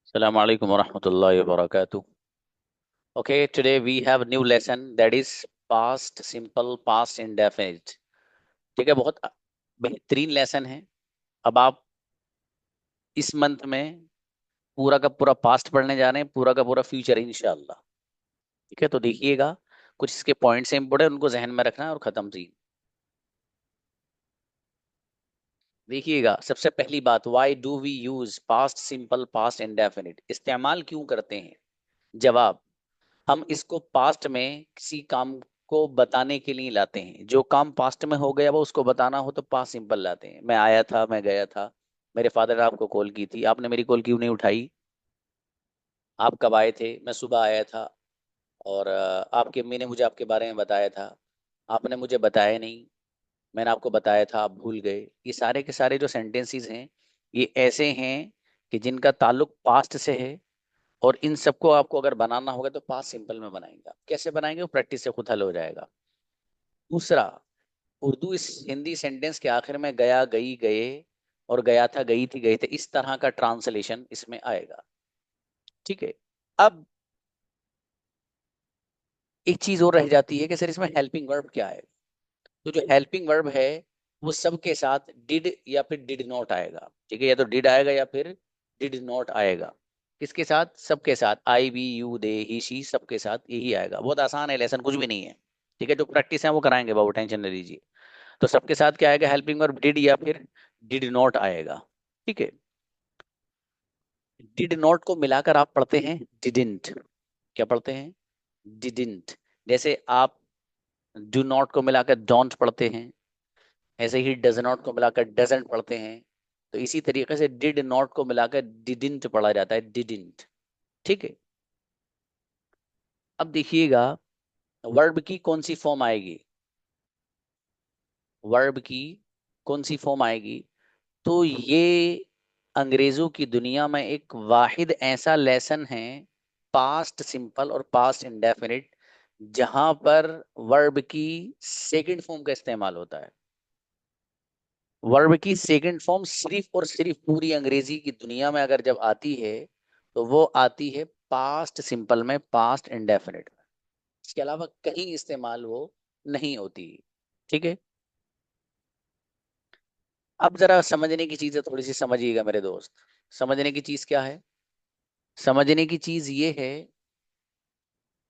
Assalamu alaikum wa rahmatullahi wa barakatuh. Okay, today we have a new lesson that is past simple, past indefinite. ठीक है, बहुत बेहतरीन lesson है। अब आप इस मंथ में पूरा का पूरा पास्ट पढ़ने जा रहे हैं, पूरा का पूरा फ्यूचर इंशाल्लाह। ठीक है, तो देखिएगा, कुछ इसके पॉइंट्स इंपोर्टेंट, उनको जहन में रखना है और खत्म सीन। देखिएगा, सबसे पहली बात, why do we use past simple, past indefinite? इस्तेमाल क्यों करते हैं? जवाब, हम इसको पास्ट में किसी काम को बताने के लिए लाते हैं। जो काम पास्ट में हो गया वो उसको बताना हो तो पास्ट सिंपल लाते हैं। मैं आया था, मैं गया था, मेरे फादर ने आपको कॉल की थी, आपने मेरी कॉल क्यों नहीं उठाई? आप कब आए थे? मैं सुबह आया था। और आपकी अम्मी ने मुझे आपके बारे में बताया था, आपने मुझे बताया नहीं। मैंने आपको बताया था, आप भूल गए। ये सारे के सारे जो सेंटेंसेस हैं, ये ऐसे हैं कि जिनका ताल्लुक पास्ट से है। और इन सबको आपको अगर बनाना होगा तो पास्ट सिंपल में बनाएंगे। आप कैसे बनाएंगे वो प्रैक्टिस से खुद हल हो जाएगा। दूसरा, उर्दू इस हिंदी सेंटेंस के आखिर में गया, गई, गए और गया था, गई थी, गए थे, इस तरह का ट्रांसलेशन इसमें आएगा। ठीक है। अब एक चीज और रह जाती है कि सर इसमें हेल्पिंग वर्ब क्या है? तो जो हेल्पिंग वर्ब है वो सबके साथ डिड या फिर डिड नॉट आएगा। ठीक है, या तो डिड आएगा या फिर डिड नॉट आएगा। किसके साथ? सबके साथ। I, we, you, they, he, she, सबके साथ यही आएगा। बहुत आसान है लेसन, कुछ भी नहीं है। ठीक है, जो प्रैक्टिस है वो कराएंगे बाबू, टेंशन न लीजिए। तो सबके साथ क्या आएगा? हेल्पिंग वर्ब डिड या फिर डिड नॉट आएगा। ठीक है। डिड नॉट को मिलाकर आप पढ़ते हैं डिडिंट। क्या पढ़ते हैं? डिडिंट। जैसे आप डू नॉट को मिलाकर डोंट पढ़ते हैं, ऐसे ही डज नॉट को मिलाकर डजंट पढ़ते हैं। तो इसी तरीके से डिड नॉट को मिलाकर डिडिंट पढ़ा जाता है, डिडिंट। ठीक है। अब देखिएगा, वर्ब की कौन सी फॉर्म आएगी? वर्ब की कौन सी फॉर्म आएगी? तो ये अंग्रेजों की दुनिया में एक वाहिद ऐसा लेसन है, पास्ट सिंपल और पास्ट इंडेफिनिट, जहां पर वर्ब की सेकंड फॉर्म का इस्तेमाल होता है। वर्ब की सेकंड फॉर्म सिर्फ और सिर्फ पूरी अंग्रेजी की दुनिया में अगर जब आती है तो वो आती है पास्ट सिंपल में, पास्ट इंडेफिनिट में। इसके अलावा कहीं इस्तेमाल वो नहीं होती। ठीक है। अब जरा समझने की चीज है, थोड़ी सी समझिएगा मेरे दोस्त। समझने की चीज क्या है? समझने की चीज ये है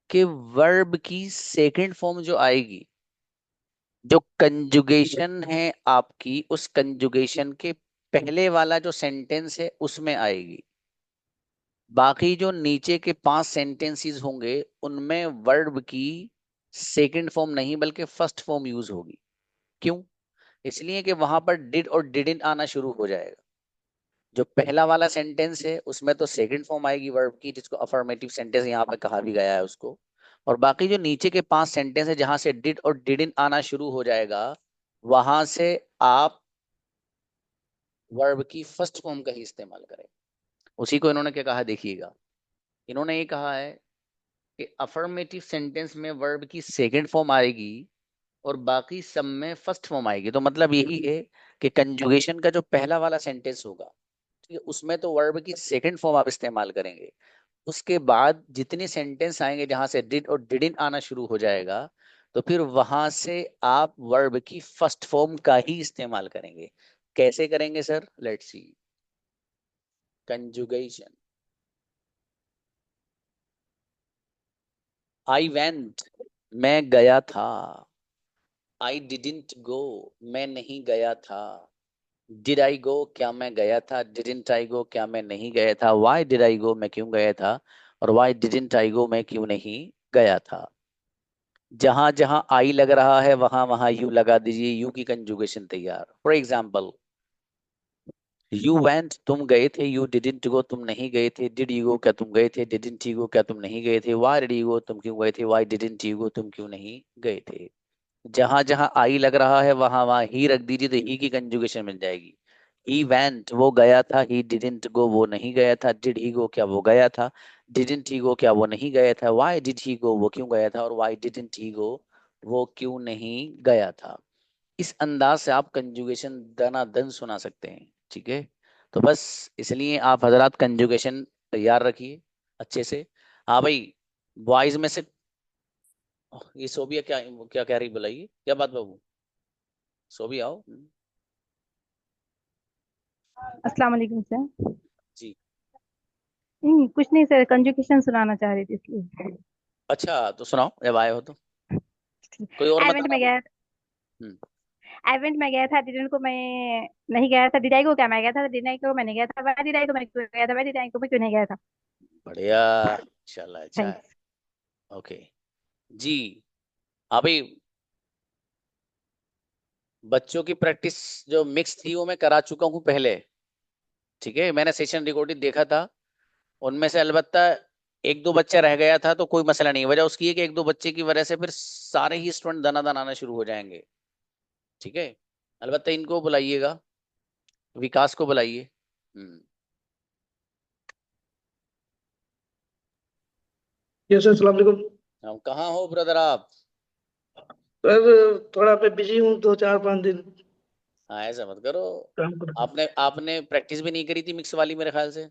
कि वर्ब की सेकंड फॉर्म जो आएगी, जो कंजुगेशन है आपकी, उस कंजुगेशन के पहले वाला जो सेंटेंस है उसमें आएगी। बाकी जो नीचे के 5 सेंटेंसेस होंगे उनमें वर्ब की सेकंड फॉर्म नहीं बल्कि फर्स्ट फॉर्म यूज होगी। क्यों? इसलिए कि वहां पर डिड और डिडंट आना शुरू हो जाएगा। जो पहला वाला सेंटेंस है उसमें तो सेकंड फॉर्म आएगी वर्ब की, जिसको अफर्मेटिव सेंटेंस यहाँ पे कहा भी गया है उसको। और बाकी जो नीचे के 5 सेंटेंस है जहां से डिड और डिडंट आना शुरू हो जाएगा, वहां से आप वर्ब की फर्स्ट फॉर्म का ही इस्तेमाल करें। उसी को इन्होंने क्या कहा, देखिएगा। इन्होंने ये कहा है कि अफर्मेटिव सेंटेंस में वर्ब की सेकंड फॉर्म आएगी और बाकी सब में फर्स्ट फॉर्म आएगी। तो मतलब यही है कि कंजुगेशन का जो पहला वाला सेंटेंस होगा, ठीक है, उसमें तो वर्ब की सेकंड फॉर्म आप इस्तेमाल करेंगे। उसके बाद जितने सेंटेंस आएंगे जहां से डिड और डिडंट आना शुरू हो जाएगा, तो फिर वहां से आप वर्ब की फर्स्ट फॉर्म का ही इस्तेमाल करेंगे। कैसे करेंगे sir? Let's see. Conjugation. I went, मैं गया था। आई डिडंट गो, मैं नहीं गया था। डिड आई गो, क्या मैं गया था? डिडंट आई गो, क्या मैं नहीं गया था? वाई डिड आई गो, मैं क्यों गया था? और वाई डिडंट आई गो, मैं क्यों नहीं गया था? जहां जहां आई लग रहा है वहां वहां यू लगा दीजिए, यू की कंजुगेशन तैयार। फॉर एग्जाम्पल, यू वेंट, तुम गए थे। यू डिडंट गो, तुम नहीं गए थे। डिड यू गो, क्या तुम गए थे? डिडंट यू गो, क्या तुम नहीं गए थे? वाई डिड यू गो, तुम क्यों गए थे? वाई डिडंट यू गो, तुम क्यों नहीं गए थे? जहां जहां आई लग रहा है वहां वहां ही रख दीजिए, तो ही की कंजुगेशन मिल जाएगी। ही वेंट, वो गया था। ही डिडंट गो, वो नहीं गया था। डिड ही गो, क्या वो गया था? डिडंट ही गो, क्या वो नहीं गया था? वाई डिड ही गो, वो क्यों गया था? और वाई डिडंट ही गो, वो क्यों नहीं गया था? इस अंदाज से आप कंजुगेशन दनादन सुना सकते हैं। ठीक है। तो बस इसलिए आप हजरात कंजुगेशन तैयार रखिए अच्छे से। हाँ भाई, बॉयज में से ये सोबिया क्या क्या कह रही, बुलाइए, क्या बात बाबू? सोबिया आओ। अस्सलाम वालेकुम सर। जी। कुछ नहीं सर, कंजुकेशन सुनाना चाह रही थी इसलिए। अच्छा तो सुनाओ जब आए हो तो, कोई और मत इवेंट आना में तो। गया हम्म। इवेंट में गया था, डिडन को मैं नहीं गया था। डिडाई को क्या मैं गया था, डिडाई को मैंने गया था, वह डिडाई को मैं क्यों गया था, वह डिडाई को मैं क्यों नहीं गया था। बढ़िया, इंशाल्लाह अच्छा है। थैंक्स। ओके जी। हाँ भाई, बच्चों की प्रैक्टिस जो मिक्स थी वो मैं करा चुका हूँ पहले। ठीक है, मैंने सेशन रिकॉर्डिंग देखा था, उनमें से अलबत्ता एक दो बच्चा रह गया था तो कोई मसला नहीं, वजह उसकी है कि एक दो बच्चे की वजह से फिर सारे ही स्टूडेंट दना दन आना शुरू हो जाएंगे। ठीक है, अलबत्ता इनको बुलाइएगा, विकास को बुलाइए। हम्म। यस सर, अस्सलाम वालेकुम। हम कहाँ हो ब्रदर आप? सर थोड़ा मैं बिजी हूँ, 2 4 5 दिन हाँ ऐसा मत करो। काम कर रहा हूँ। आपने आपने प्रैक्टिस भी नहीं करी थी मिक्स वाली मेरे ख्याल से।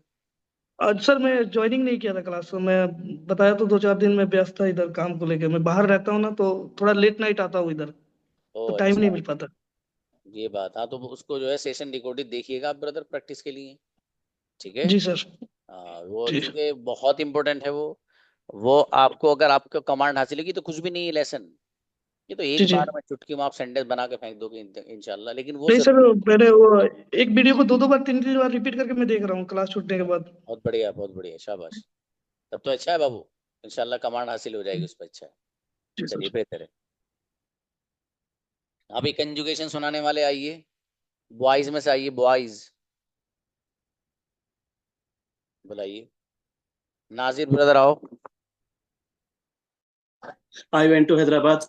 आज सर मैं ज्वाइनिंग नहीं किया था क्लास, तो मैं बताया तो 2 4 दिन में व्यस्त था इधर काम को लेकर। मैं बाहर रहता हूँ ना, तो थोड़ा लेट नाइट आता हूँ इधर, ओ तो टाइम नहीं अच्छा, मिल पाता। ये बात। हाँ तो उसको जो है सेशन रिकॉर्डिंग देखिएगा आप ब्रदर प्रैक्टिस के लिए। ठीक है। जी सर। हाँ वो जी चूंकि बहुत इंपॉर्टेंट है वो आपको, अगर आपको कमांड हासिल होगी तो कुछ भी नहीं है लेसन। ये तो जी एक जी। बार में चुटकी में आप सेंटेंस बना के फेंक दोगे इंशाल्लाह, लेकिन वो नहीं सर, जरूरी है। मैंने वो एक वीडियो को 2 2 बार 3 3 बार रिपीट करके मैं देख रहा हूँ क्लास छूटने के बाद। बहुत बढ़िया, बहुत बढ़िया, शाबाश। तब तो अच्छा है बाबू, इंशाल्लाह कमांड हासिल हो जाएगी उस पर, अच्छा है। जी चलिए सर। बेहतर है। अभी कंजुगेशन सुनाने वाले आइए, बॉयज में से आइए, बॉयज बुलाइए। नाजिर ब्रदर आओ। I went to Hyderabad.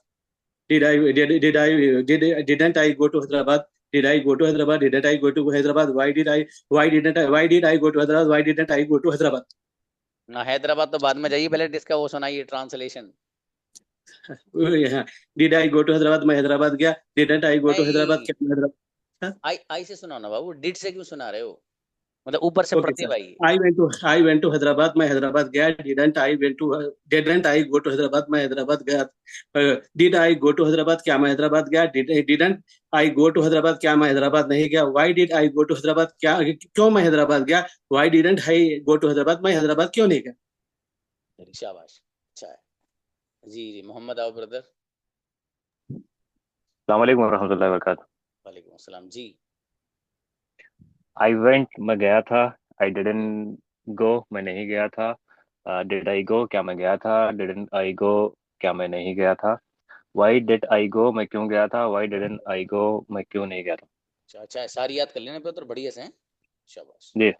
Didn't I go to Hyderabad? Did I go to Hyderabad? Didn't I go to Hyderabad? Why did I go to Hyderabad? Why didn't I go to Hyderabad? ना हैदराबाद तो बाद में जाइए, पहले इसका वो सुनाइए translation. Yeah. Did I go to Hyderabad? मैं हैदराबाद गया। Didn't I go to Hyderabad? नहीं, क्या मैं हैदराबाद? हाँ? आई आई से सुनाओ ना बाबू, डिड से क्यों सुना रहे हो? मतलब ऊपर से Okay पढ़ते sir. भाई। I went to Hyderabad. मैं हैदराबाद गया। Didn't I go to Hyderabad? मैं हैदराबाद गया। Did I go to Hyderabad? क्या मैं हैदराबाद गया? Didn't I go to Hyderabad? क्या मैं हैदराबाद नहीं गया? Why did I go to Hyderabad? क्या क्यों मैं हैदराबाद गया? Why didn't I go to Hyderabad? मैं हैदराबाद क्यों नहीं गया? चलिए शाबाश, अच्छा है। जी जी, मोहम्मद आओ ब्रदर। अस्सलाम वालेकुम वरहमतुल्लाहि वबरकातुहू। वालेकुम अस्सलाम जी। आई वेंट, मैं गया था। आई डिडंट गो, मैं नहीं गया था। डिड आई गो, क्या मैं गया था। डिडंट आई गो, क्या मैं नहीं गया था। वाई डिड आई गो, मैं क्यों गया था। वाई डिडंट आई गो, मैं क्यों नहीं गया था। अच्छा अच्छा है, सारी याद कर लेना ब्रदर, बढ़िया से हैं। शाबाश। जी।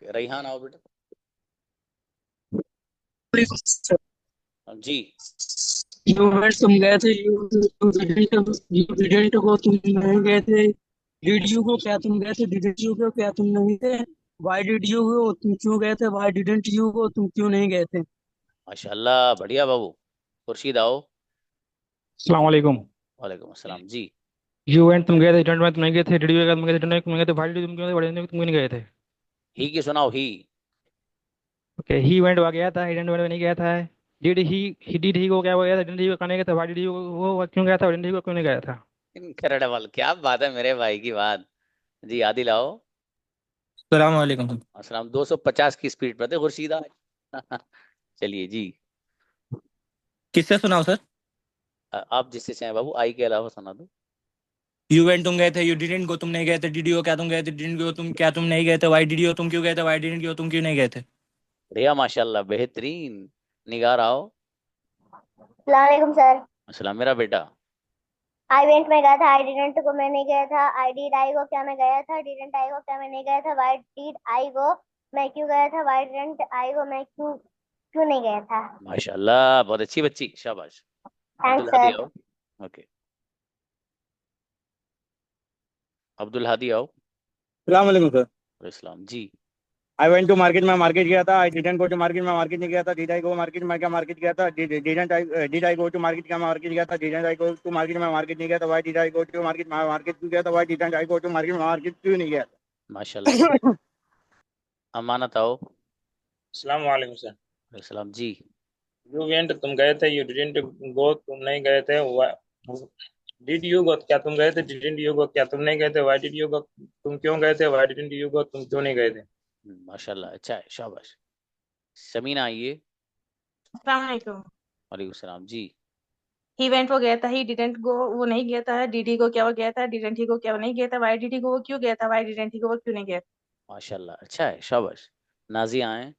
रेहान आओ बेटा। हाँ, जी। यूवेंट्स तुम गए थे, यू डिडंट को तुम नहीं गए थे। डिड यू को क्या तुम गए थे, डिडंट यू को क्या तुम नहीं थे। वाई डिड यू को तुम क्यों गए थे, वाई डिडंट यू को तुम क्यों नहीं गए थे। माशाल्लाह बढ़िया बाबू। खुर्शीद आओ। अस्सलाम वालेकुम। वालेकुम अस्सलाम जी। यू एंड तुम गए थे, रिटर्न में तुम नहीं गए थे, डिडू तुम गए थे, रिटर्न तुम गए थे, भाई तुम क्यों गए थे, बड़े तुम क्यों नहीं गए थे। ही की सुनाओ, ही। ओके, ही वेंट वहाँ गया था, हिडेंट वेंट नहीं गया था। डिड डिड ही को क्या वो गया था, डिडंट ही को करने गया था, भाई डिड ही वो क्यों गया था, डिडंट ही को क्यों नहीं गया था। इनक्रेडिबल, क्या बात है मेरे भाई की बात। जी आदिल आओ। सलाम वालेकुम। अस्सलाम, 250 की स्पीड पर थे खुर्शीद आज। चलिए जी। किससे सुनाओ सर? आप जिससे चाहें बाबू, आई के अलावा सुना दो। यू वेंट तुम गए थे, यू डिडंट गो तुम नहीं गए थे। डिड यू क्या तुम गए थे, डिडंट गो तुम क्या तुम नहीं गए थे। वाई डिड यू तुम क्यों गए थे, वाई डिडंट यू तुम क्यों नहीं गए थे। बढ़िया माशाल्लाह, बेहतरीन। निगार आओ। सलामकुम सर। अस्सलाम मेरा बेटा। आई वेंट में गया था, आई डिडंट को मैं नहीं गया था। आई डिड आई गो क्या मैं गया था, डिडंट आई गो क्या मैं नहीं गया था। वाई डिड आई गो मैं क्यों गया था, वाई डिडंट आई गो मैं क्यों क्यों नहीं गया था। माशाल्लाह बहुत अच्छी बच्ची, शाबाश। Thanks Abdul Hadi sir. आओ। ओके, अब्दुल हादी आओ। सलाम वालेकुम sir. Islam ji. I went to market, मैं मार्केट गया था। I didn't go to market, मैं मार्केट नहीं गया था। डिड आई गो मार्केट, मैं क्या मार्केट गया था। Did I go to market, क्या मैं मार्केट गया था। Didn't I go to market, मैं मार्केट नहीं गया था। Why did I go to market, मैं मार्केट क्यों गया था। Why didn't I go to market, मैं मार्केट क्यों नहीं गया माशाल्लाह बढ़िया। अमानत आओ। अस्सलाम वालेकुम सर। सलाम जी। यू वेंट तुम गए थे, यू डिडंट गो तुम नहीं गए थे, डिड यू गो क्या तुम गए थे, डिडंट यू गो क्या तुम नहीं गए थे, व्हाई डिड यू गो तुम क्यों गए थे, व्हाई डिडंट यू गो तुम क्यों नहीं गए थे। माशाल्लाह, अच्छा है, शाबाश। समीना आइए। अस्सलाम वालेकुम सलाम जी। ही वेंट वो गया था, ही डिडंट गो वो नहीं गया था, डिड ही गो क्या वो गया था, डिडंट ही गो क्या वो नहीं गया था, व्हाई डिड ही गो वो क्यों गया था, व्हाई डिडंट ही गो वो क्यों नहीं गया था। माशाल्लाह, अच्छा है, शाबाश। नाजिया आए।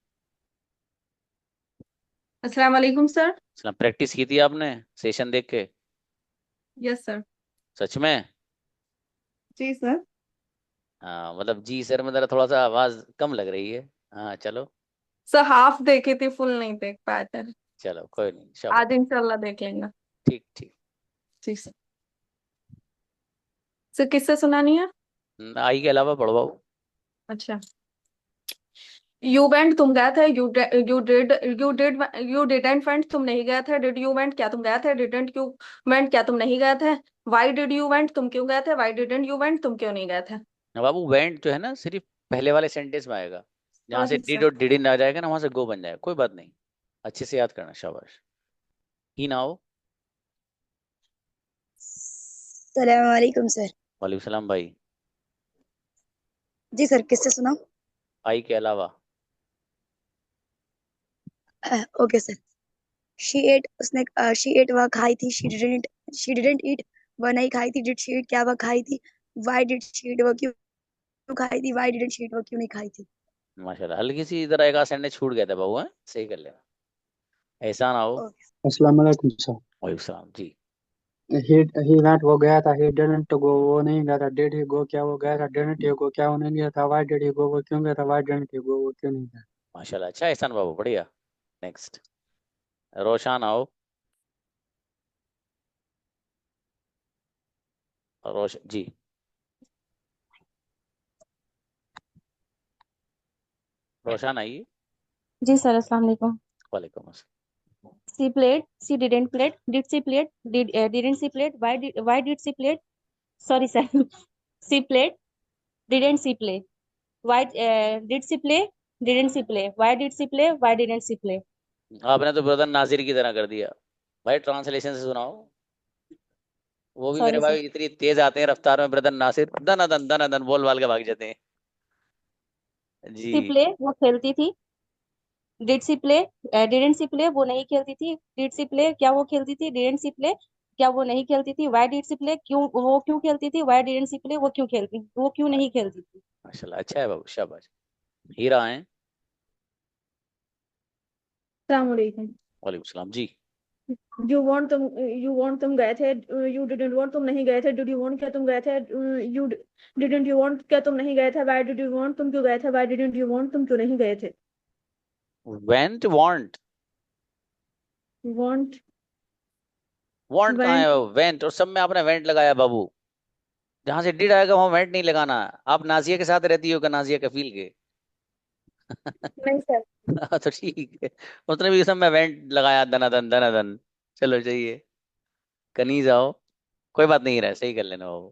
अस्सलाम वालेकुम सर। सलाम। प्रैक्टिस की थी आपने सेशन देख के? Yes sir. सच में? जी सर। हाँ, मतलब जी सर में जरा थोड़ा सा आवाज कम लग रही है। हाँ चलो। सर हाफ देखे थे, फुल नहीं देख पाए थे। चलो कोई नहीं, शाबाश। आज इंशाल्लाह देख लेंगे। ठीक ठीक। जी सर। सर किससे सुनानी है? आई के अलावा पढ़वाओ। अच्छा। यू वेंट तुम गए थे, यू डिडंट वेंट तुम नहीं गए थे, डिड यू वेंट क्या तुम गए थे, डिडंट यू वेंट क्या तुम नहीं गए थे, व्हाई डिड यू वेंट तुम क्यों गए थे, व्हाई डिडंट यू वेंट तुम क्यों नहीं गए थे। बाबू वेंट जो है ना, सिर्फ पहले वाले सेंटेंस में आएगा। जहां से सॉरी डिड सर। और डिडिन आ जाएगा ना, वहां से गो बन जाएगा, कोई बात नहीं। अच्छे से याद करना, शाबाश। ही ना हो। सलाम वालेकुम सर। वालेकुम सलाम भाई। जी सर, किससे सुना? आई के अलावा। Okay sir. शी एट उसने शी एट वह खाई थी, शी डिडंट ईट वह नहीं खाई थी, डिड शी ईट क्या वह खाई थी, व्हाई डिड शी ईट वह क्यों खाई थी, व्हाई डिडंट शी ईट वह क्यों नहीं खाई थी। माशाल्लाह, हल्की सी इधर एक आध सेंटेंस छूट गया था बाबू, है सही कर लेना। ऐसा ना हो। ओके। अस्सलाम वालेकुम सर। वालेकुम सलाम जी। ही वेंट वो गया था, ही डिडंट गो वो नहीं गया था, डिड ही गो क्या वो गया था, डिडंट ही गो क्या वो नहीं गया था, व्हाई डिड ही गो वो क्यों गया था, व्हाई डिडंट ही गो वो क्यों नहीं गया। माशाल्लाह, अच्छा एहसान बाबू, बढ़िया। नेक्स्ट। रोशान आओ। रोश जी। रोशान आइए। जी सर, अस्सलाम वालेकुम। वालेकुम अस्सलाम। She played, she didn't played, did she played, didn't she played, why did she played, sorry sir, she played, didn't she play, why did she play, didn't she play, why did she play, why didn't she play. आपने तो brother Nasir की तरह कर दिया। भाई translation से सुनाओ। वो भी मेरे सॉरी सर। भाई इतनी तेज आते हैं रफ्तार में, ब्रदर नासिर दन दन बोल बाल के भाग जाते हैं। सी जी। प्ले वो खेलती थी, did she play, didn't she play वो नहीं खेलती थी, डिड सी प्ले क्या वो खेलती थी, डिडंट सी प्ले क्या वो नहीं खेलती थी, व्हाई डिड सी प्ले क्यों वो क्यों खेलती थी, व्हाई डिडंट सी प्ले वो क्यों नहीं खेलती थी। माशाल्लाह, अच्छा है बाबू, शाबाश। हीरा है। अस्सलाम वालेकुम। वालेकुम सलाम जी। यू वांट तुम गए थे, यू डिडंट वांट तुम नहीं गए थे, डिड यू वांट क्या तुम गए थे, यू डिडंट यू वांट क्या तुम नहीं गए थे, व्हाई डिड यू वांट तुम क्यों गए थे, व्हाई डिडंट यू वांट तुम क्यों नहीं गए थे। Went want. वांट वांट कहाँ वेंट। है? वेंट और सब में आपने वेंट लगाया बाबू। जहां से डिड आएगा वहां वेंट नहीं लगाना। आप नाजिया के साथ रहती हो, का नाजिया कफील के। नहीं सर। तो ठीक है। उसने भी सब में वेंट लगाया, दनादन दनादन। चलो चाहिए। कनीज आओ। कोई बात नहीं रहा, सही कर लेना बाबू।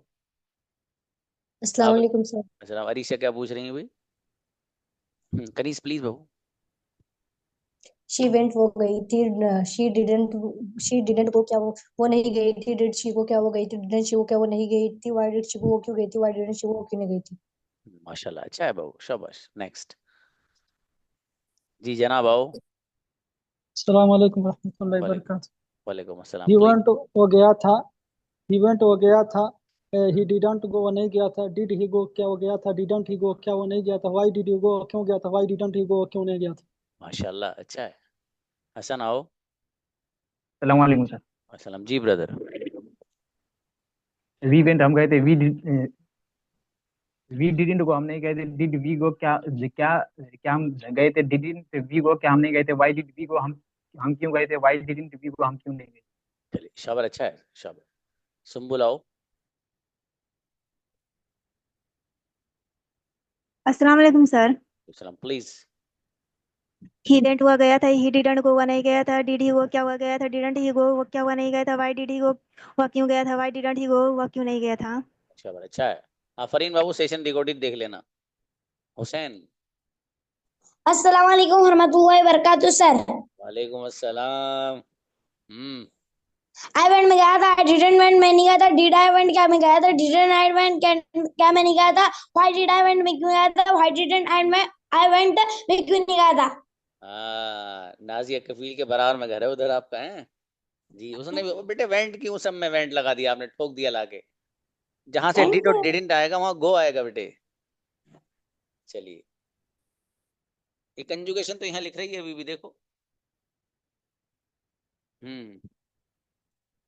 अस्सलाम आप। वालेकुम सर। अच्छा, अरीशा क्या पूछ रही है भाई? कनीज प्लीज बाबू। शी वेंट वो गई थी, शी डिडंट गो क्या वो नहीं गई थी, डिड शी गो क्या वो गई थी, डिडंट शी गो क्या वो नहीं गई थी, व्हाई डिड शी गो वो क्यों गई थी, व्हाई डिडंट शी गो वो क्यों नहीं गई थी। माशाल्लाह, अच्छा है बाबू, शाबाश। नेक्स्ट। जी जनाब आओ। अस्सलाम वालेकुम रहमतुल्लाहि वालेकुम। वबरकातुहू। वालेकुम अस्सलाम ही प्लीज। वेंट वो गया था, ही वेंट वो गया था, ही डिडंट गो वो नहीं गया था, डिड ही गो क्या वो गया था, डिडंट ही गो क्या वो नहीं गया था, व्हाई डिड यू गो क्यों गया था, व्हाई डिडंट ही गो क्यों नहीं गया था। माशाल्लाह, अच्छा है। हसन आओ। सलाम वालेकुम सर। अस्सलाम जी ब्रदर। वी वेंट हम गए थे, वी डिडंट गो हम नहीं गए थे, डिड वी गो क्या क्या क्या हम गए थे, डिडंट वी गो क्या हम नहीं गए थे, व्हाई डिड वी गो हम क्यों गए थे, व्हाई डिडंट वी गो हम क्यों नहीं गए। चलिए शाबाश, अच्छा है, शाबाश। सुम्बुल आओ। अस्सलाम वालेकुम सर। अस्सलाम प्लीज। ही वेंट हुआ गया था, ही डिडंट गो हुआ नहीं गया था, डिड ही गो क्या हुआ गया था, डिडंट ही गो हुआ क्या हुआ नहीं गया था, व्हाई डिड ही गो हुआ क्यों गया था, व्हाई डिडंट ही गो हुआ क्यों नहीं गया था। शाबाश, अच्छा है। आफरीन बाबू, सेशन रिकॉर्डेड देख लेना। हुसैन। अस्सलाम वालेकुम रहमतुल्लाहि व बरकातहू सर। वालेकुम अस्सलाम। आई वेंट में गया था, आई डिडंट वेंट में नहीं गया था, डिड आई वेंट क्या में गया था, डिडंट आई वेंट क्या में नहीं गया था, व्हाई डिड आई वेंट में क्यों गया था, व्हाई डिडंट आई वेंट में क्यों नहीं गया था। हाँ, नाजिया कफील के बराबर में घर है उधर आपका है जी। उसने भी बेटे वेंट क्यों सब में वेंट लगा दिया आपने, ठोक दिया लाके। जहां से डिड और डिडंट आएगा वहां गो आएगा बेटे। चलिए, ये कंजुगेशन तो यहाँ लिख रही है अभी भी, देखो।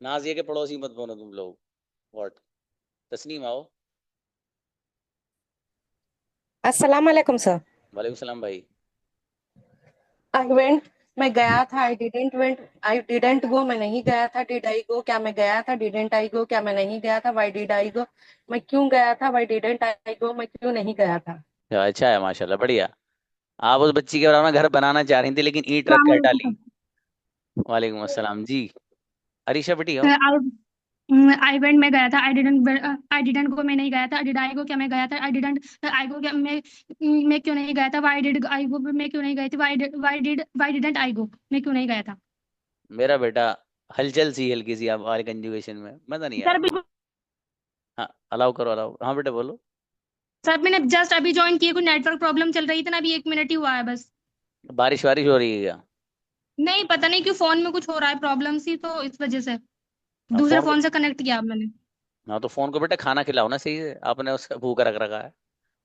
नाजिया के पड़ोसी मत बनो तुम लोग। व्हाट? तस्नीम आओ। अस्सलाम वालेकुम सर। वालेकुम सलाम भाई। आई वेंट मैं गया था, I didn't went, I didn't go मैं नहीं गया था, डिड आई गो क्या मैं गया था, डिडेंट आई गो क्या मैं नहीं गया था, वाई डिड आई गो मैं क्यों गया था, वाई डिडेंट आई गो मैं क्यों नहीं गया था। अच्छा है, माशाल्लाह, बढ़िया। आप उस बच्ची के बराबर में घर बनाना चाह रही थी लेकिन ईंट रख के हटा ली। वालेकुम अस्सलाम जी। अरीशा बेटी आओ। आई वेंट में गया था, आई डिडंट गो मैं नहीं गया था, डिड आई गो क्या मैं गया था, आई डिडंट आई गो क्या मैं क्यों नहीं गया था, व्हाई डिड आई गो मैं क्यों नहीं गई थी, व्हाई डिडंट आई गो मैं क्यों नहीं गया था। मेरा बेटा हलचल सी हल्की सी आप हमारे कंजुगेशन में मजा नहीं सर आया। बिल्कुल। हाँ, अलाउ करो, अलाउ। हाँ बेटा बोलो। सर मैंने जस्ट अभी ज्वाइन किया, कोई नेटवर्क प्रॉब्लम चल रही थी ना, अभी 1 मिनट ही हुआ है बस। बारिश वारिश हो रही है क्या? नहीं पता नहीं क्यों फोन में कुछ हो रहा है प्रॉब्लम सी, तो इस वजह से हाँ, दूसरे फोन को। फोन से कनेक्ट किया अब मैंने। हाँ तो फोन को बेटा खाना खिलाओ ना सही से, आपने उसका भूखा रख रखा है।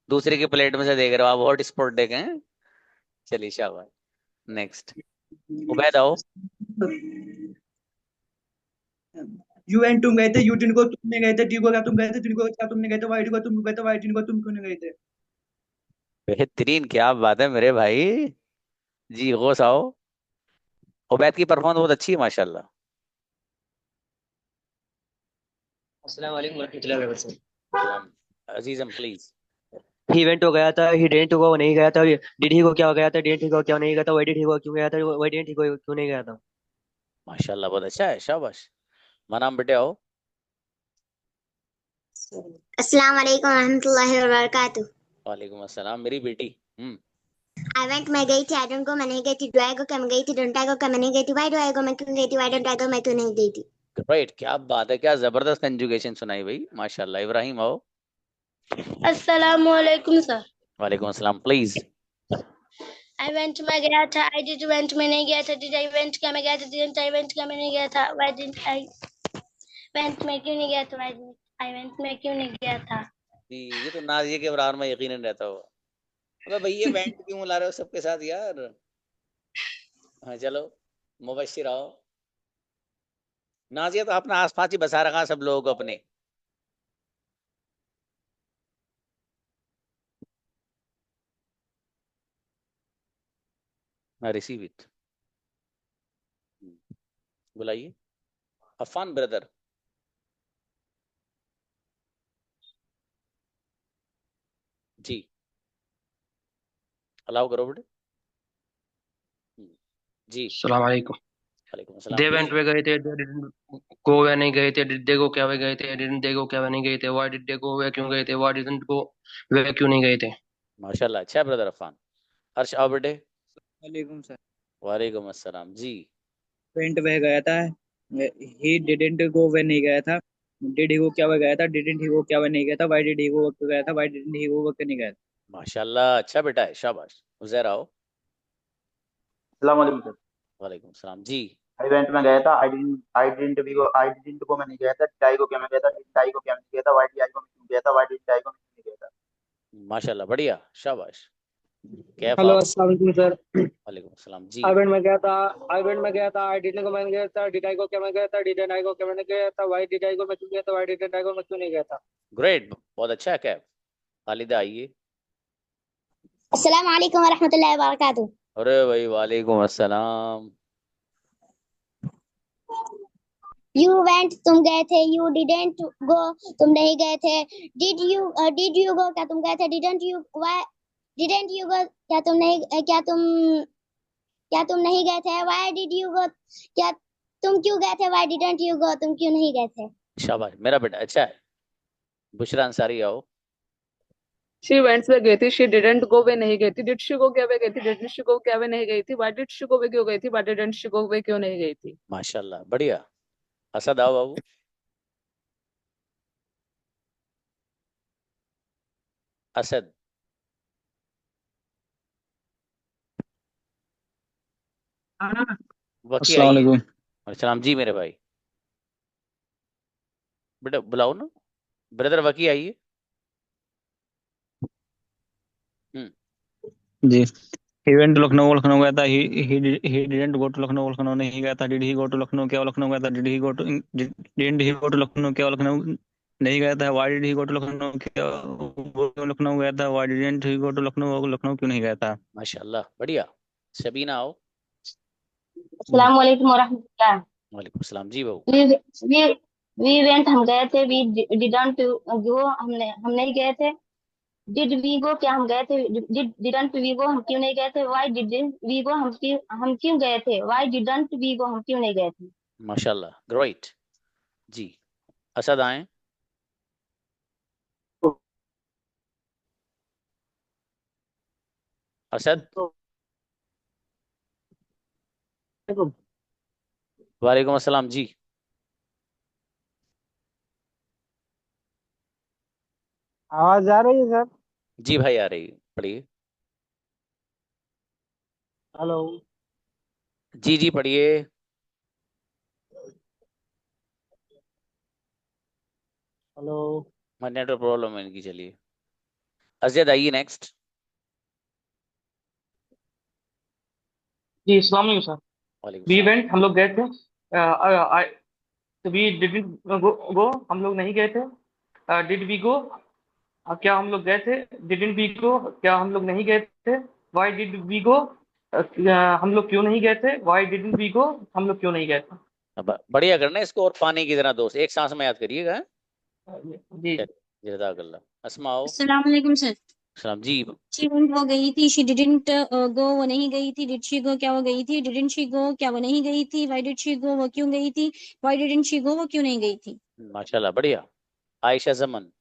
दूसरे के प्लेट में से देख रहे हो आप, हॉट स्पॉट देखे हैं। चलिए शाबाश। नेक्स्ट, उबैद आओ। यू एंड तुम गए थे, यू डिड गो तुमने गए थे, डी को क्या तुम गए थे, डिड को क्या तुमने गए थे, वाई डी को तुम गए थे, वाई डिड को तुम क्यों नहीं गए थे। बेहतरीन, क्या बात है मेरे भाई जी। गौस आओ। उबैद की परफॉर्मेंस बहुत अच्छी है माशाल्लाह। अस्सलाम वालेकुम वरहमतुल्लाहि वबरकातुहू। सलाम। अजीजम प्लीज। ही वेंट हो गया था, ही डेंट को नहीं गया था, डिड ही को क्या हो गया था, डेंट ही को क्या नहीं गया था, वाई डिड ही को क्यों गया था, वाई डेंट ही को क्यों नहीं गया था। माशाल्लाह बहुत अच्छा है, शाबाश। मनाम बेटे आओ। अस्सलाम वालेकुम रहमतुल्लाहि व बरकातहू। वालेकुम अस्सलाम मेरी बेटी। आई वेंट मैं गई थी, आई डोंट गो मैं नहीं गई थी, डू आई गो क्या मैं गई थी, डोंट आई गो क्या मैं नहीं गई थी, व्हाई डू आई गो मैं क्यों गई थी, व्हाई डोंट आई गो मैं क्यों नहीं गई थी। राइट, क्या बात है, क्या जबरदस्त कंजुगेशन सुनाई भाई माशाल्लाह। इब्राहिम आओ। अस्सलाम वालेकुम सर। वालेकुम अस्सलाम प्लीज। आई वेंट में गया था, आई डिड वेंट में नहीं गया था, डिड आई वेंट क्या मैं गया था, डिडंट आई वेंट क्या मैं नहीं गया था, व्हाई डिड आई वेंट में क्यों नहीं गया था, व्हाई डिड आई वेंट में क्यों नहीं गया था। ये तो नाजिया के बराबर में यकीनन रहता होगा। अबे भैया वेंट क्यों ला रहे हो सबके साथ यार। हाँ चलो, मुबश्शिर आओ। नाजिया तो अपना आसपास ही बसा रखा सब लोगों को अपने। Receive it. बुलाइए अफान ब्रदर। जी अलाउ करो बेटे जी। अस्सलाम वालेकुम। वालेकुम अस्सलाम दे प्लीज। वेंट वे गए थे, दे डिडंट गो वे नहीं गए थे, डिड दे गो क्या वे गए थे, डिडंट दे गो क्या वे नहीं गए थे, व्हाई डिड दे गो वे क्यों गए थे, व्हाई डिडंट गो वे क्यों नहीं गए थे। माशाल्लाह अच्छा है ब्रदर अफान। अर्श आओ बेटे। वालेकुम सर। वालेकुम अस्सलाम जी। वेंट वह गया था, ही डिडंट गो वह नहीं गया था, डिड ही गो क्या वह गया था, डिडंट ही गो क्या वह नहीं गया था, व्हाई डिड ही गो वह क्यों गया था, व्हाई डिडंट ही गो वह क्यों नहीं गया था। माशाल्लाह अच्छा बेटा है, शाबाश। उजैर आओ। अस्सलाम वालेकुम सर। वालेकुम सलाम जी। आई वेंट में गया था, आई डिडंट को मैं नहीं गया था, डिड आई को क्या मैं गया था, डिड आई को क्या मैं गया था, वाई डी आई को मैं क्यों गया था, वाई डिड आई को मैं क्यों नहीं गया था। माशाल्लाह बढ़िया, शाबाश। कैफ हेलो आओ। अस्सलाम वालेकुम सर। वालेकुम सलाम जी। आई वेंट में गया था, आई वेंट में गया था, आई डिडंट को मैं गया था, डिड आई को क्या मैं गया था, डिडंट आई को क्या मैंने गया था, व्हाई डिड आई को मैं क्यों गया था, व्हाई डिडंट आई को मैं क्यों नहीं गया था। ग्रेट, बहुत अच्छा है कैफ। खालिदा आइए। अस्सलाम वालेकुम रहमतुल्लाहि व बरकातहू। अरे भाई वालेकुम अस्सलाम। यू वेंट तुम गए थे, यू डिडंट गो तुम नहीं गए थे, डिड यू गो क्या तुम गए थे, डिडंट यू गो क्या तुम नहीं गए थे, व्हाई डिड यू गो क्या तुम क्यों गए थे, व्हाई डिडंट यू गो तुम क्यों नहीं गए थे। शाबाश मेरा बेटा, अच्छा है। बुशरा अंसारी आओ। शी वेंट्स वे गई थी, शी डिडंट गो वे नहीं गई थी, डिड शी गो क्या वे गई थी, डिडंट शी गो क्या वे नहीं गई थी, व्हाई डिड शी गो वे क्यों गई थी, व्हाई डिडंट शी गो वे क्यों नहीं गई थी। माशाल्लाह, बढ़िया। असद आओ बाबू। असद। वकी अस्सलाम आइए। वालेकुम। सलाम जी मेरे भाई। बेटा बुलाओ ना। ब्रदर वकी आइए। जी। He went to Lucknow, Lucknow गया था। He didn't go to Lucknow, Lucknow नहीं गया था। Did he go to Lucknow, क्या वो लखनऊ गया था। Didn't he go to Lucknow, क्या वो लखनऊ नहीं गया था। Why did he go to Lucknow, क्या वो क्यों लखनऊ गया था। Why didn't he go to Lucknow, वो लखनऊ क्यों नहीं गया था। माशाल्लाह, बढ़िया। शबीना आओ। अस्सलाम वालेकुम वरहमतुल्लाह। वालेकुम सलाम जी बाबू। वी वी वी वेंट हम गए थे, वी डिडंट गो हम नहीं गए थे। डिड वी गो क्या हम गए थे, डिडंट वी गो हम क्यों नहीं गए थे। व्हाई डिड वी गो हम क्यों गए थे। व्हाई डिडंट वी गो हम क्यों नहीं गए थे। माशाल्लाह, ग्रेट जी। असद आए। असद। वालेकुम अस्सलाम जी। आवाज आ रही है सर? जी भाई आ रही है, पढ़िए। हेलो। जी जी पढ़िए। हेलो। नेटवर्क प्रॉब्लम है इनकी, चलिए। अजयद आइए नेक्स्ट। जी अस्सलाम वालेकुम सर। वालेकुम वी सलाम। वेंट हम लोग गए थे, वी डिडंट गो हम लोग नहीं गए थे। डिड वी गो क्या हम लोग गए थे। डिडंट वी गो क्या हम लोग नहीं गए थे। व्हाई डिड वी गो हम लोग क्यों नहीं गए थे। व्हाई डिडंट वी गो हम लोग क्यों नहीं गए थे। अब बढ़िया करना है इसको, और पानी की तरह दोस्त, एक सांस में याद करिएगा, हैं? जी चलिए, जज़ाकल्लाह। अस्मा आओ। अस्सलाम वालेकुम सर। सलाम जी। शी वेंट वो गई थी, शी डिडंट गो वो नहीं गई थी, डिड शी गो क्या वो गई थी, डिडंट शी गो क्या वो नहीं गई थी, व्हाई डिड शी गो वो क्यों गई थी, व्हाई डिडंट शी गो वो क्यों नहीं गई थी। माशाल्लाह, बढ़िया। आयशा जमन।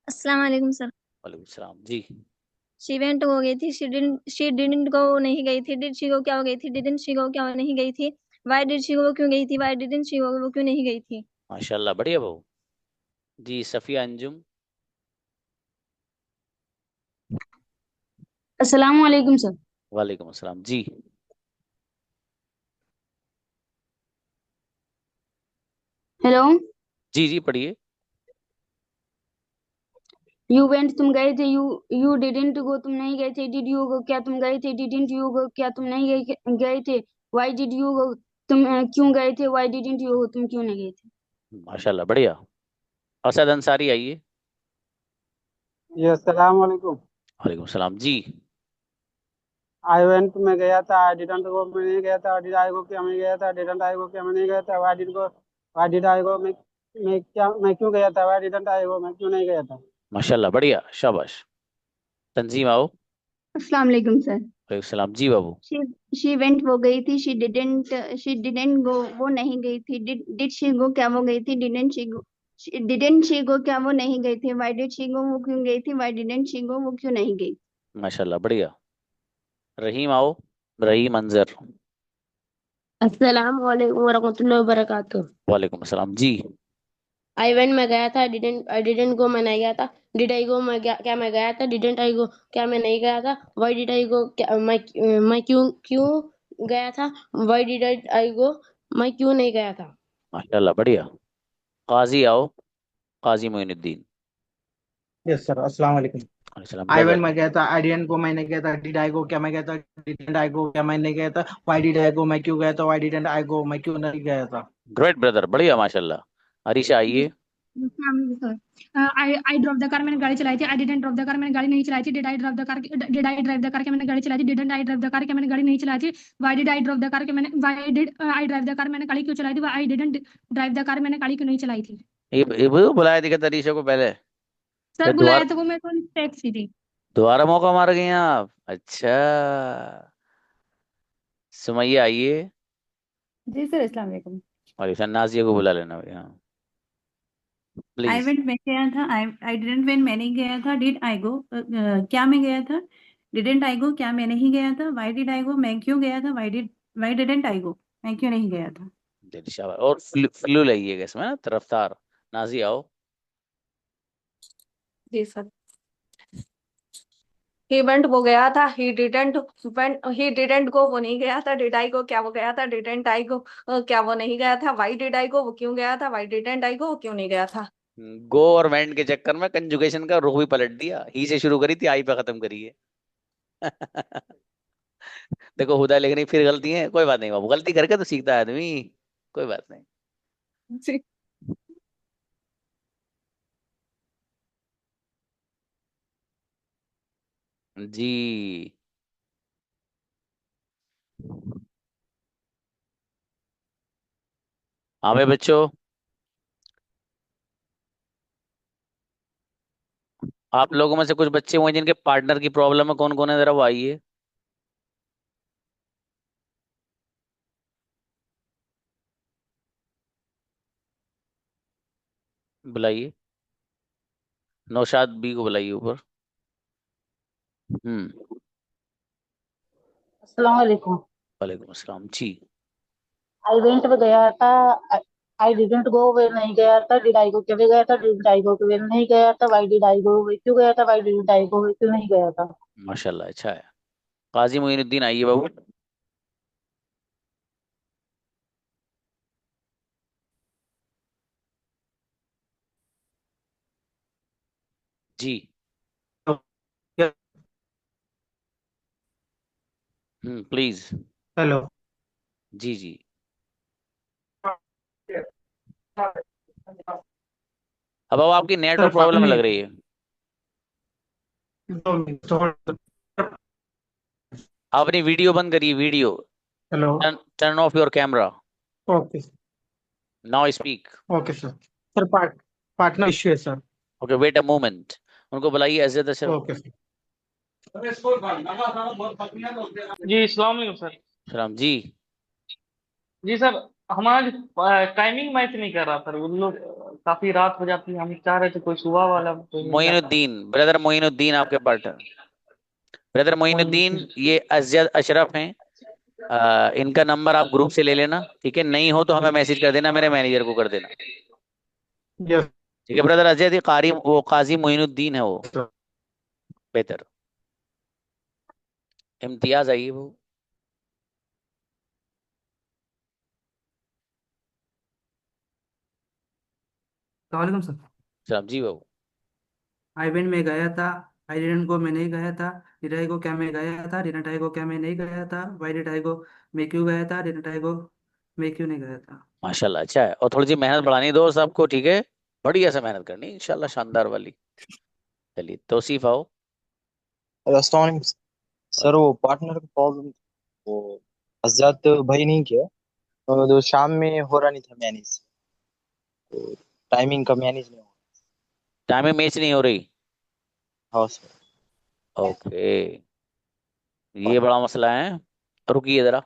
अस्सलाम वालेकुम सर। वालेकुम सलाम जी। शी वेंट हो गई थी, शी डिडंट गो नहीं गई थी, डिड शी गो क्या हो गई थी, डिडंट शी गो क्या हो नहीं गई थी, व्हाई डिड शी गो क्यों गई थी, व्हाई डिडंट शी गो वो क्यों नहीं गई थी। माशाल्लाह, बढ़िया बहू जी। सफिया अंजुम। अस्सलाम वालेकुम सर। वालेकुम अस्सलाम जी। हेलो। जी जी पढ़िए। यू वेंट तुम गए थे, यू डिडंट गो तुम नहीं गए थे, डिड यू गो क्या तुम गए थे, डिडंट यू गो क्या तुम नहीं गए थे, व्हाई डिड यू गो तुम क्यों गए थे, व्हाई डिडंट यू गो तुम क्यों नहीं गए थे। माशाल्लाह, बढ़िया। असद अंसारी आइए। जी अस्सलाम वालेकुम। वालेकुम सलाम जी। आई वेंट में गया था, आई डिडंट गो मैं नहीं गया था, डिड आई गो क्या मैं गया था, डिडंट आई गो क्या मैं नहीं गया था, व्हाई डिड आई गो मैं क्यों गया था, व्हाई डिडंट आई गो मैं क्यों नहीं गया था। माशाल्लाह, बढ़िया, शाबाश। तंजीम आओ। अस्सलाम वालेकुम सर। वालेकुम सलाम जी बाबू। शी वेंट वो गई थी, शी डिडंट गो वो नहीं गई थी, डिड शी गो क्या वो गई थी, डिडंट शी गो क्या वो नहीं गई थी, व्हाई डिड शी गो वो क्यों गई थी, व्हाई डिडंट शी गो वो क्यों नहीं गई। माशाल्लाह, बढ़िया। रहीम आओ। रहीम अंजर। अस्सलाम वालेकुम वरहमतुल्लाहि वबरकातुह। वालेकुम सलाम जी। आई वेंट मैं गया था, आई डिडंट गो मैं नहीं गया था, डिड आई गो क्या मैं गया था, डिडंट आई गो क्या मैं नहीं गया था, व्हाई डिड आई गो क्या मैं क्यों क्यों गया था, व्हाई डिड आई गो मैं क्यों नहीं गया था। माशाल्लाह, बढ़िया। काजी आओ। काजी मोइनुद्दीन। Yes sir. अस्सलाम वालेकुम। सलाम आई ब्रदर। वेंट मैं गया था, आई डिडंट गो मैं नहीं गया था, डिड आई गो क्या मैं गया था, डिडंट आई गो क्या मैं नहीं गया था, व्हाई डिड आई गो मैं क्यों गया था, व्हाई डिडंट आई गो मैं क्यों नहीं गया था। ग्रेट ब्रदर, बढ़िया माशाल्लाह। अरीशा आइए। Sir I drop the car, मैंने गाड़ी चलाई थी, I didn't drop the car, मैंने गाड़ी नहीं चलाई थी, did I drop the car, did I drive the car क्या मैंने गाड़ी चलाई थी, didn't I drive the car क्या मैंने गाड़ी नहीं चलाई थी, why did I drop the car क्या मैंने why did I drive the car मैंने गाड़ी क्यों चलाई थी, I didn't drive the car मैंने गाड़ी क्यों नहीं चलाई थी। ये वो बुलाया दिखा अरीशा को पहले। सर फिर बुलाया दोबारा तो वो मेरे को मिस्टेक सी थी। दोबारा मौका मार गए हैं आप, अच्छा। सुमैया आइए। जी सर। अस्सलाम वालेकुम। और नाजिया को बुला लेना भैया। प्लीज। आई वेंट मैं गया था, आई डिडंट वेंट मैं नहीं गया था, डिड आई गो क्या मैं गया था, डिडंट आई गो क्या मैं नहीं गया था, व्हाई डिड आई गो मैं क्यों गया था, व्हाई डिडंट आई गो मैं क्यों नहीं गया था। शाबाश। और फ्लू लगिएगा इसमें ना, रफ्तार। नाजी आओ। जी सर। ही वेंट वो गया था, he didn't he didn't go वो नहीं गया था, डिड आई गो क्या वो गया था, डिडेंट आई गो क्या वो नहीं गया था, व्हाई डिड आई गो वो क्यों गया था, व्हाई डिडेंट आई गो वो क्यों नहीं गया था। गो और वेंट के चक्कर में कंजुगेशन का रुख भी पलट दिया। ही से शुरू करी थी, आई पे खत्म करी है। देखो हुदा लिखनी फिर गलती है, कोई बात नहीं बाबू, गलती करके तो सीखता है आदमी। कोई बात नहीं। जी। जी। हाँ भाई बच्चों, आप लोगों में से कुछ बच्चे हुए जिनके पार्टनर की प्रॉब्लम है, कौन कौन है, जरा वो आइए। बुलाइए। नौशाद बी को बुलाइए ऊपर। हम्म। अस्सलाम वालेकुम। वालेकुम अस्सलाम जी। आई वेंट में गया था, आई डिडंट गो वे नहीं गया था, डिड आई गो के वे गया था, डिडंट आई गो के वे नहीं गया था, वाई डिड आई गो वे क्यों गया था, वाई डिडंट आई गो वे क्यों नहीं गया था। माशाल्लाह, अच्छा है। काजी मोइनुद्दीन आइए बाबू। जी। प्लीज। हेलो। जी जी। अब बाबू आपकी नेटवर्क सर प्रॉब्लम पानी लग रही है। आप अपनी वीडियो बंद करिए, video. Hello. Turn off your camera. Okay. Now speak. Okay sir. Sir partner issue है sir. Okay wait a moment. उनको बुलाइए, अजद अशरफ को। Okay sir. जी अस्सलाम वालेकुम सर। सलाम जी। जी सर, हमारा टाइमिंग मैच नहीं कर रहा सर, उन लोग काफी रात हो जाती है, हम चाह रहे थे कोई सुबह वाला कोई मिल जाता। मोइनुद्दीन, ब्रदर मोइनुद्दीन आपके पार्टनर। ब्रदर मोइनुद्दीन, ये अजद अशरफ हैं। इनका नंबर आप ग्रुप से ले लेना, ठीक है। नहीं हो तो हमें मैसेज कर देना, मेरे मैनेजर को कर देना। यस ठीक है ब्रदर अजय, ये कारी वो काजी मोइनुद्दीन है वो। सर। बेहतर। इम्तियाज आइए वो। वालेकुम सर। सलाम जी बाबू। आई वेंट में गया था, आई डिडंट गो मैं नहीं गया था, डिड आई गो क्या मैं गया था, डिडंट आई गो क्या मैं नहीं गया था, व्हाई डिड आई गो मैं क्यों गया था, डिडंट आई गो मैं क्यों नहीं गया था। माशाल्लाह, अच्छा है। और थोड़ी सी मेहनत बढ़ानी दो सबको, ठीक है। बढ़िया से मेहनत करनी इंशाल्लाह, शानदार वाली। चलिए तौसीफ आओ। अस्सलाम वालेकुम सर। वो पार्टनर का प्रॉब्लम, वो आजाद भाई नहीं किया, तो शाम में हो रहा नहीं था मैनेज, तो टाइमिंग का मैनेज नहीं हो टाइमिंग मैच नहीं हो रही। रहा। हाँ सर। ओके, ये बड़ा मसला है। रुकिए जरा।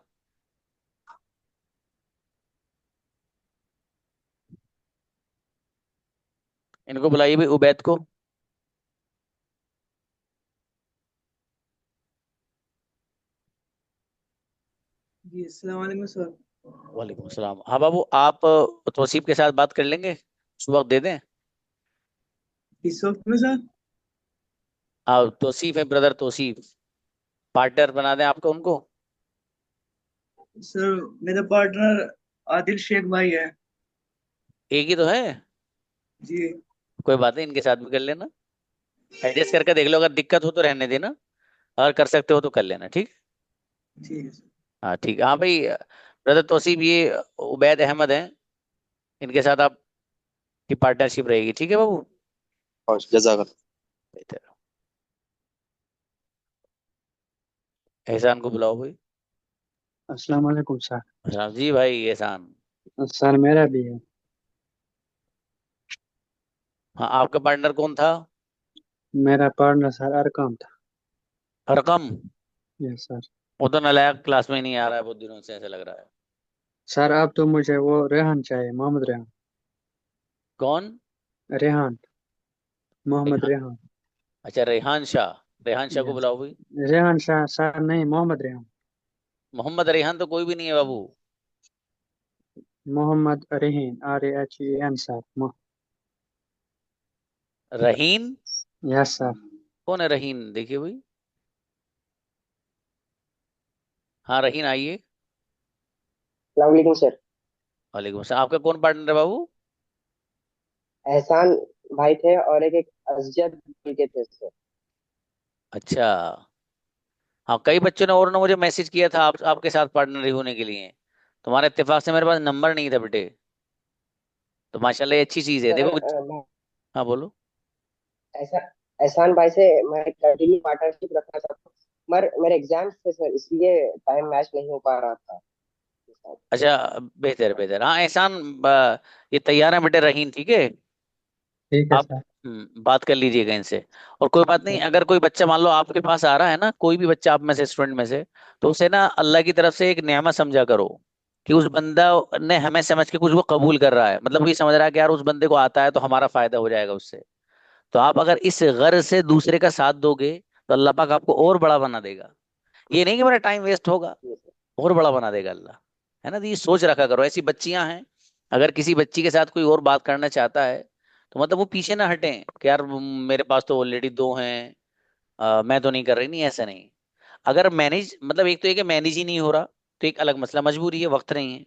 इनको बुलाइए भी, उबैद को। जी अस्सलाम वालेकुम सर। वालेकुम अस्सलाम। हाँ बाबू, आप तौसीफ के साथ बात कर लेंगे, उस वक्त दे दें। इस वक्त में सर। हाँ तौसीफ है, ब्रदर तौसीफ। पार्टनर बना दें आपको उनको। सर मेरा पार्टनर आदिल शेख भाई है। एक ही तो है। जी। कोई बात नहीं, इनके साथ भी कर लेना। एडजस्ट करके देख लो, अगर दिक्कत हो तो रहने देना, अगर कर सकते हो तो कर लेना, ठीक। ठीक है सर। हाँ ठीक। हाँ भाई, ब्रदर तौसीफ, ये उबैद अहमद हैं, इनके साथ आपकी पार्टनरशिप रहेगी, ठीक है बाबू। और जज़ाकल्लाह। बेहतर। एहसान को बुलाओ भाई। अस्सलाम वालेकुम सर। हाँ जी भाई एहसान। सर मेरा भी है। हाँ, आपका पार्टनर कौन था। मेरा पार्टनर सर अरकाम था। हरकम। Yes sir. वो तो नालायक, क्लास में ही नहीं आ रहा है बहुत दिनों से, ऐसा लग रहा है। सर अब तो मुझे वो रेहान चाहिए, मोहम्मद रेहान। कौन। रेहान, मोहम्मद रेहान। रेहान। अच्छा, रेहान शाह। रेहान शाह को यस, बुलाओ भाई। रेहान शाह सर नहीं, मोहम्मद रेहान। मोहम्मद रेहान तो कोई भी नहीं है बाबू। मोहम्मद रहीन, RAHEN सर। रहीन। Yes sir. कौन है रहीन, देखिए भाई। हाँ रहीन, आइए। सलामकुम सर। वालेकुम सलाम। आपका कौन पार्टनर है बाबू? एहसान भाई थे और एक अजजद भाई के थे सर। अच्छा। हाँ, कई बच्चों ने और ने मुझे मैसेज किया था आपके साथ पार्टनर होने के लिए। तुम्हारे इत्तेफाक से मेरे पास नंबर नहीं था बेटे। तो माशाल्लाह ये अच्छी चीज है, सर देखो। हाँ बोलो। ऐसा एहसान भाई से मैं कंटिन्यू पार्टनरशिप रखना चाहता हूँ, मगर मेरे एग्जाम्स थे सर, इसलिए टाइम मैच नहीं हो पा रहा था। अच्छा, बेहतर बेहतर। हाँ एहसान, ये तैयार है बेटे रहीन, ठीक है। ठीक है आप सर। बात कर लीजिएगा इनसे। और कोई बात नहीं, अगर कोई बच्चा मान लो आपके पास आ रहा है ना, कोई भी बच्चा आप में से, स्टूडेंट में से, तो उसे ना अल्लाह की तरफ से एक नेमत समझा करो कि उस बंदा ने हमें समझ के कुछ वो कबूल कर रहा है, मतलब वो ये समझ रहा है कि यार उस बंदे को आता है तो हमारा फायदा हो जाएगा उससे। तो आप अगर इस गर्ज से दूसरे का साथ दोगे तो अल्लाह पाक आपको और बड़ा बना देगा। ये नहीं कि मेरा टाइम वेस्ट होगा, और बड़ा बना देगा अल्लाह। है ना, तो ये सोच रखा करो। ऐसी बच्चियां हैं, अगर किसी बच्ची के साथ कोई और बात करना चाहता है तो मतलब वो पीछे ना हटें कि यार मेरे पास तो ऑलरेडी दो हैं, मैं तो नहीं कर रही। नहीं, ऐसा नहीं। अगर मैनेज, मतलब एक तो ये कि मैनेज ही नहीं हो रहा, तो एक अलग मसला, मजबूरी है, वक्त नहीं है।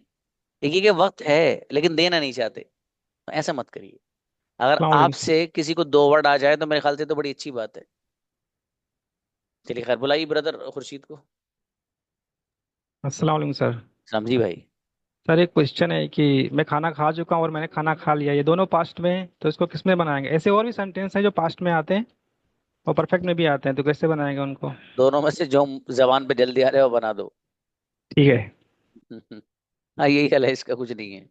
एक ये कि वक्त है लेकिन देना नहीं चाहते, तो ऐसा मत करिए। अगर अस्सलाम वालेकुम। आपसे किसी को दो वर्ड आ जाए तो मेरे ख्याल से तो बड़ी अच्छी बात है। चलिए खैर, बुलाइए ब्रदर खुर्शीद को। अस्सलाम वालेकुम सर। समझी भाई। सर एक क्वेश्चन है कि मैं खाना खा चुका हूँ और मैंने खाना खा लिया, ये दोनों पास्ट में हैं, तो इसको किस में बनाएंगे? ऐसे और भी सेंटेंस हैं जो पास्ट में आते हैं और परफेक्ट में भी आते हैं, तो कैसे बनाएंगे उनको? दोनों में से जो जबान पे जल्दी आ रहे हो बना दो। ठीक है। हाँ यही हल है, इसका कुछ नहीं है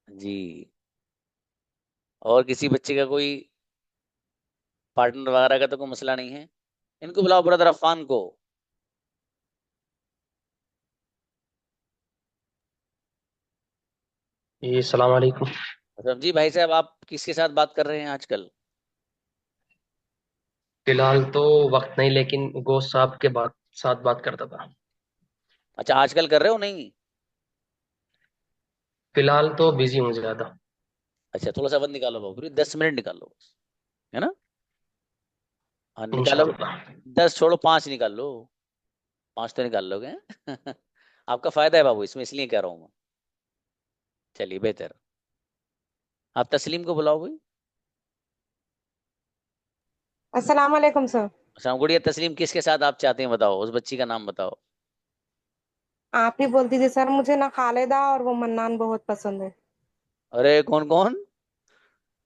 जी। और किसी बच्चे का कोई पार्टनर वगैरह का तो कोई मसला नहीं है। इनको बुलाओ, ब्रदर अफान को। जी सलाम वालेकुम। जी भाई साहब, आप किसके साथ बात कर रहे हैं आजकल? फिलहाल तो वक्त नहीं, लेकिन गोश्त साहब के बात साथ बात करता था। अच्छा, आजकल कर रहे हो नहीं? फिलहाल तो बिजी हूँ ज्यादा। अच्छा, थोड़ा सा वक्त निकालो बाबू, पूरी 10 मिनट निकालो बस, है ना। हाँ निकालो। इंशाल्लाह। 10 छोड़ो, 5 निकाल लो। 5 तो निकाल लोगे आपका फायदा है बाबू इसमें, इसलिए कह रहा हूँ मैं। चलिए बेहतर। आप तस्लीम को बुलाओ भाई। अस्सलाम वालेकुम सर। अच्छा गुड़िया तस्लीम, किसके साथ आप चाहते हैं बताओ, उस बच्ची का नाम बताओ। आप ही बोल दीजिए सर, मुझे ना खालिदा और वो मन्नान बहुत पसंद है। अरे कौन कौन?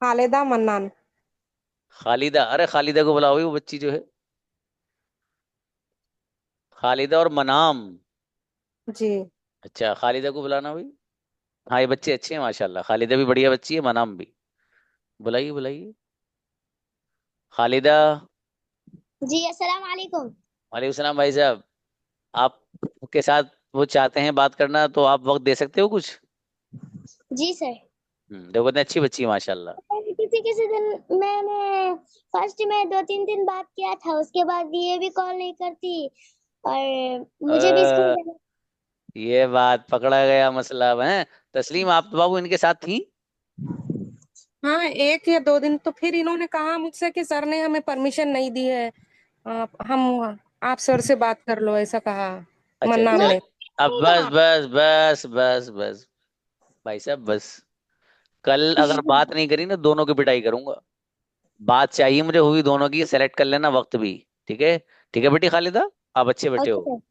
खालिदा मन्नान। खालिदा, अरे खालिदा को बुलाओ भाई, वो बच्ची जो है। खालिदा और मनाम। जी। अच्छा, खालिदा को बुलाना भाई। हाँ ये बच्चे अच्छे हैं माशाल्लाह, खालिदा भी बढ़िया बच्ची है, मनाम भी। बुलाइए बुलाइए खालिदा। जी अस्सलाम वालेकुम। वालेकुम सलाम भाई साहब। आपके साथ वो चाहते हैं बात करना, तो आप वक्त दे सकते हो कुछ? जी सर। देखो इतनी अच्छी बच्ची है माशाल्लाह। किसी किसी दिन मैंने फर्स्ट में 2-3 दिन बात किया था, उसके बाद ये भी कॉल नहीं करती और मुझे भी स्कूल अ, जाना। ये बात पकड़ा गया मसला है। तस्लीम, आप तो बाबू इनके साथ थी? हाँ, 1 या 2 दिन तो फिर इन्होंने कहा मुझसे कि सर ने हमें परमिशन नहीं दी है, हम आप सर से बात कर लो, ऐसा कहा अच्छा मन्नान चल। ने। अब बस बस बस बस बस भाई साहब बस। कल अगर बात नहीं करी ना, दोनों की पिटाई करूंगा। बात चाहिए मुझे, हुई दोनों की, सेलेक्ट कर लेना वक्त भी। ठीक है। ठीक है बेटी खालिदा, आप अच्छे बेटे ओके हो। सर।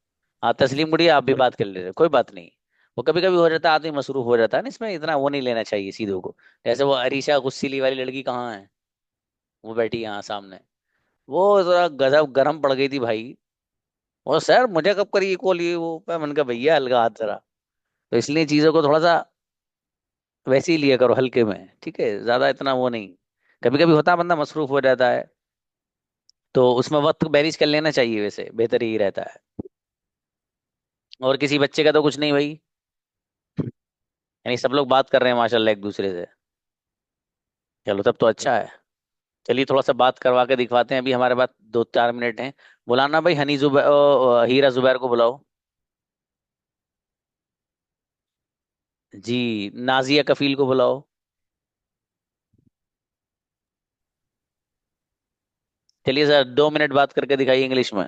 हाँ तस्लीम गुड़िया, आप भी बात कर ले रहे हो, कोई बात नहीं। वो कभी कभी हो जाता है, आदमी मसरूफ हो जाता है ना, इसमें इतना वो नहीं लेना चाहिए सीधों को। जैसे वो अरीशा गुस्सीली वाली लड़की कहाँ है? वो बैठी है यहाँ सामने। वो जरा गजब गर्म पड़ गई थी भाई। वो सर मुझे कब करिए कॉल, ये वो मैं मन का भैया हल्का हाथ जरा। तो इसलिए चीजों को थोड़ा सा वैसे ही लिया करो, हल्के में, ठीक है, ज्यादा इतना वो नहीं। कभी कभी होता है बंदा मसरूफ हो जाता है, तो उसमें वक्त मैनेज कर लेना चाहिए, वैसे बेहतर ही रहता है। और किसी बच्चे का तो कुछ नहीं भाई। यानी सब लोग बात कर रहे हैं माशाल्लाह एक दूसरे से। चलो तब तो अच्छा है। चलिए थोड़ा सा बात करवा के दिखवाते हैं, अभी हमारे पास 2-4 मिनट हैं। बुलाना भाई हनी जुबैर, हीरा जुबैर को बुलाओ। जी। नाजिया कफील को बुलाओ। चलिए सर 2 मिनट बात करके दिखाइए इंग्लिश में।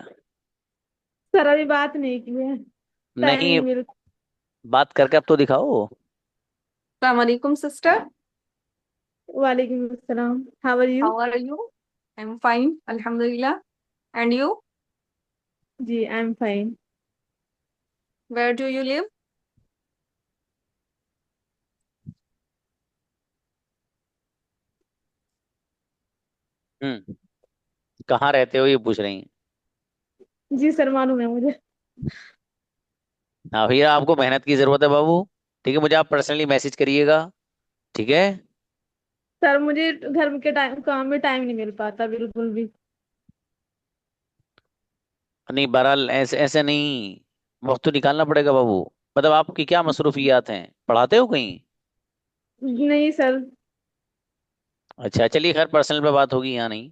सर अभी बात नहीं की है, टाइम नहीं, नहीं मिल। बात करके अब तो दिखाओ। अस्सलाम वालेकुम सिस्टर। वालेकुम अस्सलाम। How are you? How are you? I'm fine, Alhamdulillah. And you? जी I am fine. Where do you live? Hmm. कहाँ रहते हो ये पूछ रही हैं। जी सर मालूम है मुझे। हाँ भैया, आपको मेहनत की जरूरत है बाबू। ठीक है, मुझे आप पर्सनली मैसेज करिएगा। ठीक है। सर मुझे घर के टाइम काम में टाइम नहीं मिल पाता बिल्कुल भी। नहीं बहरहाल ऐसे ऐसे नहीं, वक्त तो निकालना पड़ेगा बाबू। मतलब आपकी क्या मसरूफियात हैं, पढ़ाते हो कहीं? नहीं सर। अच्छा चलिए, खैर पर्सनल पे बात होगी यहाँ नहीं।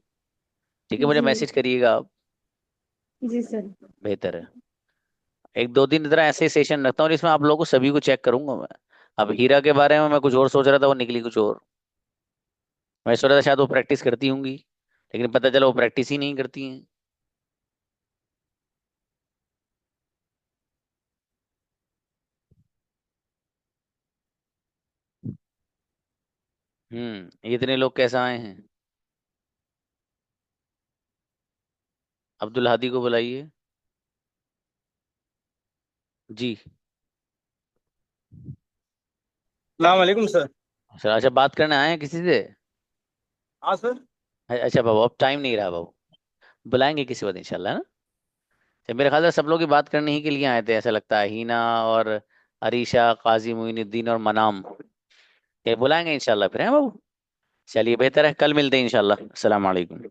ठीक है, मुझे जी मैसेज करिएगा आप। जी सर। बेहतर है। 1-2 दिन तरह ऐसे सेशन रखता हूँ जिसमें आप लोगों को सभी को चेक करूंगा मैं। अब हीरा के बारे में मैं कुछ और सोच रहा था, वो निकली कुछ और। मैं सोच रहा था शायद वो प्रैक्टिस करती होंगी, लेकिन पता चला वो प्रैक्टिस ही नहीं करती हैं। ये इतने लोग कैसे आए हैं? अब्दुल हादी को बुलाइए। जी। सलाम वालेकुम सर। अच्छा अच्छा, बात करने आए हैं किसी से? हाँ सर। अच्छा बाबू, अब टाइम नहीं रहा बाबू। बुलाएंगे किसी वक्त इंशाल्लाह ना। तो मेरे ख्याल से सब लोग की बात करने ही के लिए आए थे ऐसा लगता है, हीना और अरीशा, काजी मुइनुद्दीन और मनाम। ये बुलाएंगे इंशाल्लाह फिर, है बाबू। चलिए बेहतर है, कल मिलते हैं इंशाल्लाह। अस्सलाम वालेकुम।